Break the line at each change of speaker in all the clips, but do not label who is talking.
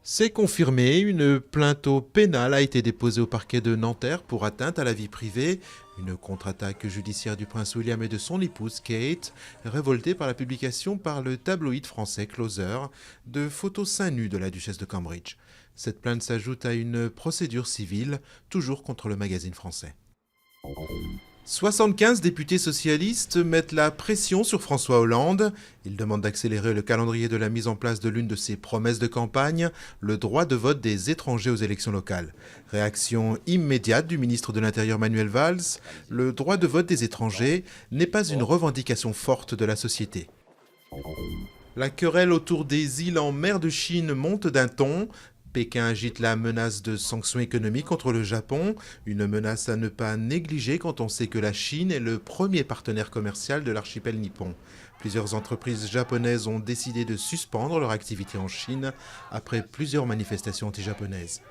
C'est confirmé, une plainte pénale a été déposée au parquet de Nanterre pour atteinte à la vie privée. Une contre-attaque judiciaire du prince William et de son épouse Kate, révoltée par la publication par le tabloïd français Closer de photos seins nus de la duchesse de Cambridge. Cette plainte s'ajoute à une procédure civile, toujours contre le magazine français. 75 députés socialistes mettent la pression sur François Hollande. Ils demandent d'accélérer le calendrier de la mise en place de l'une de ses promesses de campagne, le droit de vote des étrangers aux élections locales. Réaction immédiate du ministre de l'Intérieur Manuel Valls, le droit de vote des étrangers n'est pas une revendication forte de la société. La querelle autour des îles en mer de Chine monte d'un ton. Pékin agite la menace de sanctions économiques contre le Japon, une menace à ne pas négliger quand on sait que la Chine est le premier partenaire commercial de l'archipel nippon. Plusieurs entreprises japonaises ont décidé de suspendre leur activité en Chine après plusieurs manifestations anti-japonaises.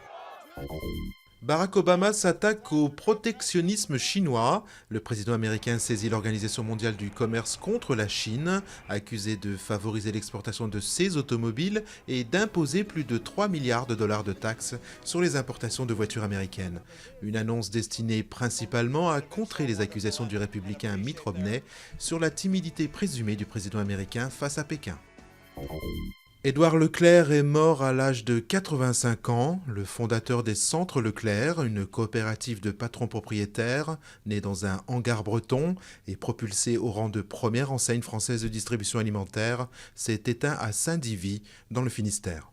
Barack Obama s'attaque au protectionnisme chinois. Le président américain saisit l'Organisation mondiale du commerce contre la Chine, accusé de favoriser l'exportation de ses automobiles et d'imposer plus de 3 milliards de dollars de taxes sur les importations de voitures américaines. Une annonce destinée principalement à contrer les accusations du républicain Mitt Romney sur la timidité présumée du président américain face à Pékin. Édouard Leclerc est mort à l'âge de 85 ans, le fondateur des Centres Leclerc, une coopérative de patrons propriétaires, née dans un hangar breton et propulsée au rang de première enseigne française de distribution alimentaire, s'est éteint à Saint-Divy, dans le Finistère.